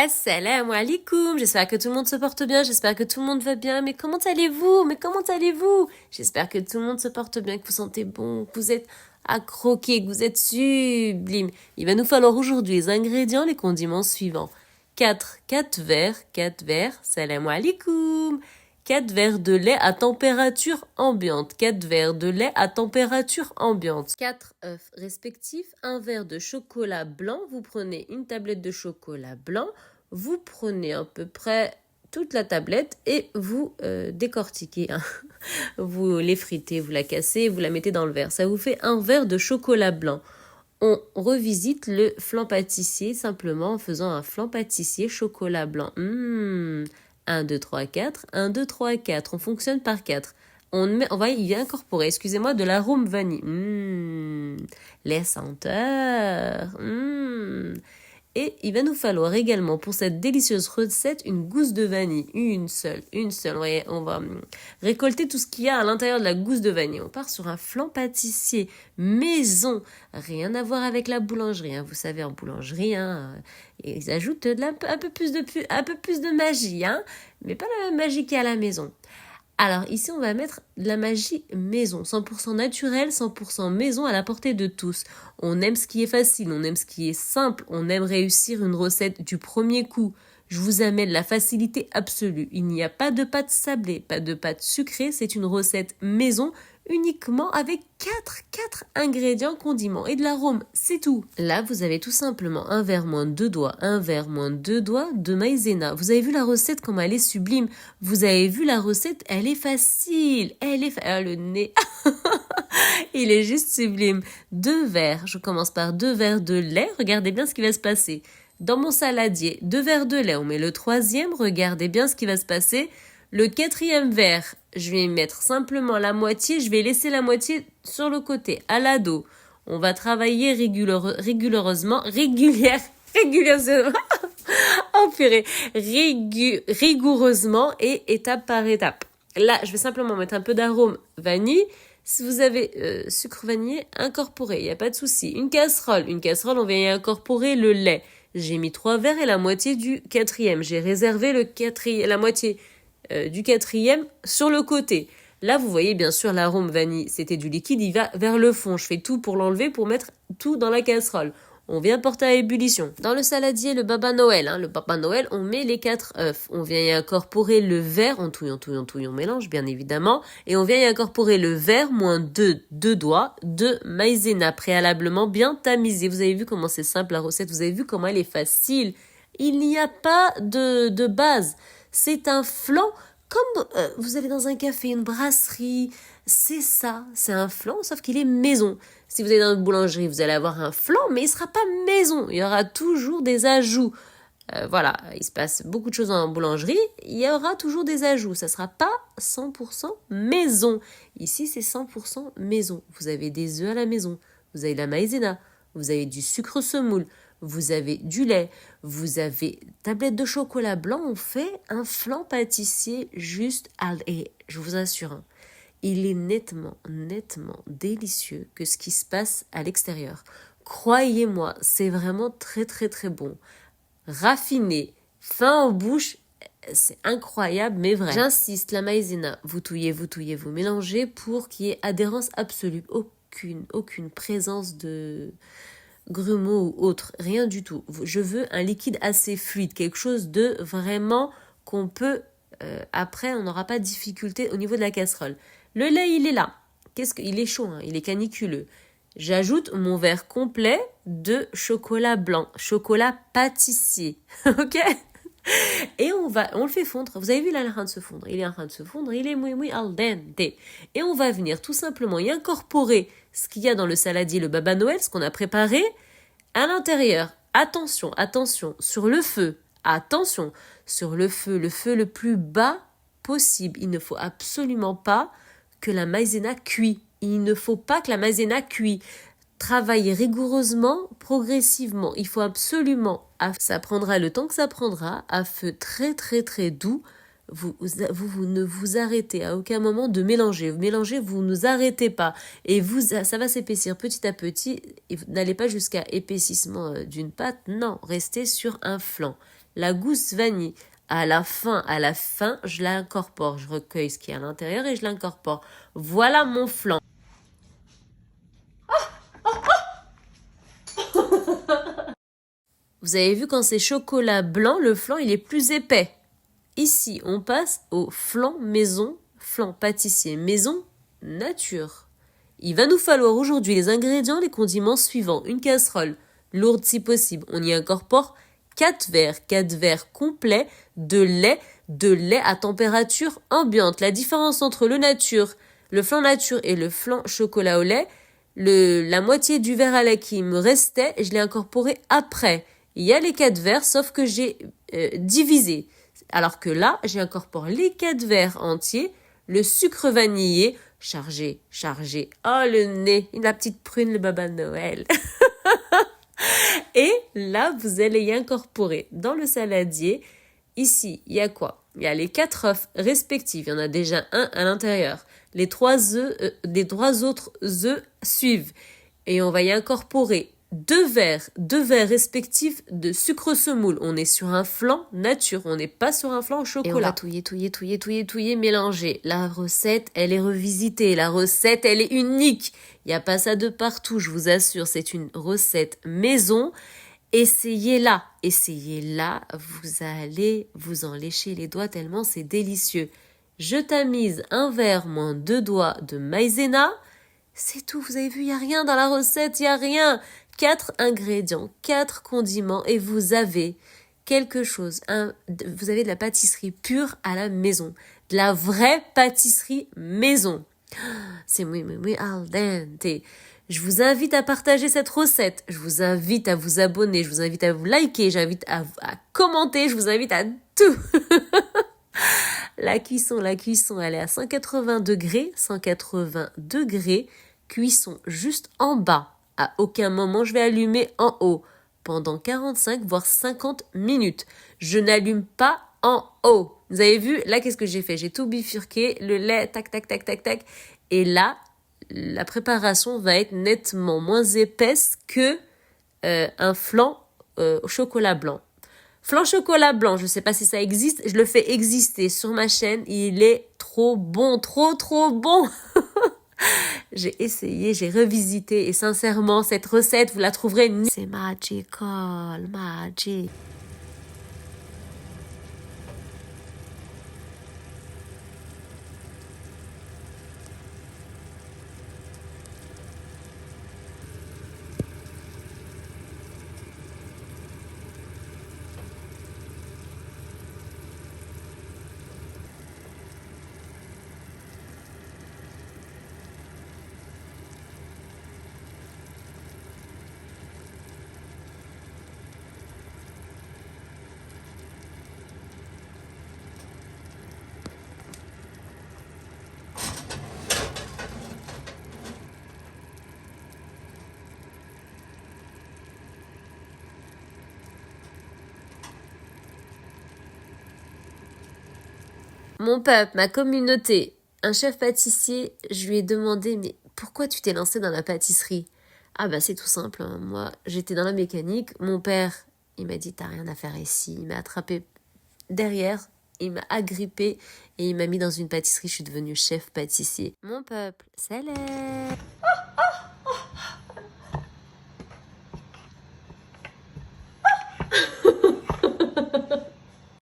Assalamu alaikum, j'espère que tout le monde se porte bien, j'espère que tout le monde va bien, mais comment allez-vous? J'espère que tout le monde se porte bien, que vous sentez bon, que vous êtes à croquer, que vous êtes sublime. Il va nous falloir aujourd'hui les ingrédients, les condiments suivants. 4 verres, salam alaikum. 4 verres de lait à température ambiante. 4 verres de lait à température ambiante. 4 œufs respectifs. Un verre de chocolat blanc. Vous prenez une tablette de chocolat blanc. Vous prenez à peu près toute la tablette et vous décortiquez. Vous l'effritez, vous la cassez, vous la mettez dans le verre. Ça vous fait un verre de chocolat blanc. On revisite le flan pâtissier simplement en faisant un flan pâtissier chocolat blanc. 1, 2, 3, 4. 1, 2, 3, 4. On fonctionne par 4. On va y incorporer, excusez-moi, de l'arôme vanille. Les senteurs. Et il va nous falloir également pour cette délicieuse recette une gousse de vanille. Une seule. Ouais, on va récolter tout ce qu'il y a à l'intérieur de la gousse de vanille. On part sur un flan pâtissier maison. Rien à voir avec la boulangerie. Vous savez, en boulangerie, ils ajoutent un peu plus de magie. Mais pas la même magie qu'il y a à la maison. Alors ici, on va mettre de la magie maison, 100% naturel, 100% maison à la portée de tous. On aime ce qui est facile, on aime ce qui est simple, on aime réussir une recette du premier coup. Je vous amène la facilité absolue. Il n'y a pas de pâte sablée, pas de pâte sucrée, c'est une recette maison uniquement avec 4 ingrédients, condiments et de l'arôme, c'est tout. Là, vous avez tout simplement un verre moins 2 doigts de maïzena. Vous avez vu la recette, comment elle est sublime. Vous avez vu la recette, elle est facile. Le nez, il est juste sublime. 2 verres, je commence par 2 verres de lait. Regardez bien ce qui va se passer. Dans mon saladier, 2 verres de lait, on met le 3e, regardez bien ce qui va se passer. Le 4e verre, je vais mettre simplement la moitié, je vais laisser la moitié sur le côté, à la dos. On va travailler rigoureusement, rigoureusement et étape par étape. Là, je vais simplement mettre un peu d'arôme vanille. Si vous avez sucre vanillé, incorporez, il n'y a pas de souci. Une casserole, on va y incorporer le lait. J'ai mis 3 verres et la moitié du 4e. J'ai réservé la moitié du 4e sur le côté. Là, vous voyez bien sûr l'arôme vanille, c'était du liquide, il va vers le fond. Je fais tout pour l'enlever, pour mettre tout dans la casserole. On vient porter à ébullition. Dans le saladier, le Baba Noël, on met les 4 œufs. On vient y incorporer le verre, on touille, on mélange bien évidemment. Et on vient y incorporer le verre moins 2 doigts de maïzena préalablement bien tamisé. Vous avez vu comment c'est simple la recette, vous avez vu comment elle est facile. Il n'y a pas de base. C'est un flan, comme vous allez dans un café, une brasserie, c'est ça, c'est un flan, sauf qu'il est maison. Si vous allez dans une boulangerie, vous allez avoir un flan, mais il ne sera pas maison, il y aura toujours des ajouts. Voilà, il se passe beaucoup de choses en boulangerie, il y aura toujours des ajouts, ça ne sera pas 100% maison. Ici, c'est 100% maison. Vous avez des œufs à la maison, vous avez de la maïzena, vous avez du sucre semoule, vous avez du lait, vous avez tablette de chocolat blanc, on fait un flan pâtissier juste, et je vous assure, il est nettement délicieux que ce qui se passe à l'extérieur. Croyez-moi, c'est vraiment très bon. Raffiné, fin en bouche, c'est incroyable mais vrai. J'insiste, la maïzena, vous touillez, vous mélangez pour qu'il y ait adhérence absolue, aucune présence de grumeaux ou autre, rien du tout. Je veux un liquide assez fluide, quelque chose de vraiment qu'on peut, après on n'aura pas de difficulté au niveau de la casserole. Le lait, il est là. Il est chaud, il est caniculeux. J'ajoute mon verre complet de chocolat blanc, chocolat pâtissier, ok? Et on le fait fondre. Vous avez vu là, il est en train de se fondre. Il est muy al dente. Et on va venir tout simplement y incorporer ce qu'il y a dans le saladier, le Baba Noël, ce qu'on a préparé à l'intérieur. Attention, sur le feu. Attention, sur le feu le plus bas possible. Il ne faut absolument pas que la maïzena cuit. Il ne faut pas que la maïzena cuit. Travaillez rigoureusement, progressivement. Il faut absolument, ça prendra le temps que ça prendra, à feu très doux. Vous ne vous arrêtez à aucun moment de mélanger. Vous mélangez, vous ne vous arrêtez pas. Et ça va s'épaissir petit à petit. Et vous n'allez pas jusqu'à épaississement d'une pâte. Non, restez sur un flan. la gousse vanille. À la fin, je l'incorpore. Je recueille ce qui est à l'intérieur et je l'incorpore. Voilà mon flan. Vous avez vu, quand c'est chocolat blanc, le flan, il est plus épais. Ici, on passe au flan maison, flan pâtissier maison nature. Il va nous falloir aujourd'hui les ingrédients, les condiments suivants. Une casserole, lourde si possible. On y incorpore 4 verres complets de lait à température ambiante. La différence entre le flan nature et le flan chocolat au lait, la moitié du verre à lait qui me restait, je l'ai incorporé après. Il y a les 4 verres, sauf que j'ai divisé. Alors que là, j'incorpore les 4 verres entiers, le sucre vanillé, chargé. Oh, le nez, la petite prune, le baba de Noël. Et là, vous allez y incorporer dans le saladier. Ici, il y a quoi? Il y a les 4 œufs respectifs. Il y en a déjà un à l'intérieur. Les 3 autres œufs suivent. Et on va y incorporer 2 verres respectifs de sucre semoule. On est sur un flan nature, on n'est pas sur un flan au chocolat. Et on va touiller, mélanger. La recette, elle est revisitée. La recette, elle est unique. Il n'y a pas ça de partout, je vous assure. C'est une recette maison. Essayez-la, vous allez vous en lécher les doigts tellement c'est délicieux. Je tamise un verre moins 2 doigts de maïzena. C'est tout, vous avez vu, il n'y a rien dans la recette, il n'y a rien. 4 ingrédients, 4 condiments et vous avez quelque chose. Vous avez de la pâtisserie pure à la maison. De la vraie pâtisserie maison. C'est muy al dente. Je vous invite à partager cette recette. Je vous invite à vous abonner. Je vous invite à vous liker. J'invite à commenter. Je vous invite à tout. La cuisson, elle est à 180 degrés. Cuisson juste en bas. À aucun moment, je vais allumer en haut. Pendant 45 voire 50 minutes. Je n'allume pas en haut. Vous avez vu, là, qu'est-ce que j'ai fait? J'ai tout bifurqué, le lait, tac. Et là, la préparation va être nettement moins épaisse que un flan au chocolat blanc. Flan chocolat blanc, je ne sais pas si ça existe, je le fais exister sur ma chaîne. Il est trop bon, trop bon. J'ai essayé, j'ai revisité et sincèrement, cette recette, vous la trouverez... C'est magical, magic. Mon peuple, ma communauté, un chef pâtissier, je lui ai demandé, mais pourquoi tu t'es lancé dans la pâtisserie? Ah bah c'est tout simple, hein. Moi j'étais dans la mécanique, mon père, il m'a dit t'as rien à faire ici, il m'a attrapé derrière, il m'a agrippé et il m'a mis dans une pâtisserie, je suis devenue chef pâtissier. Mon peuple, salut.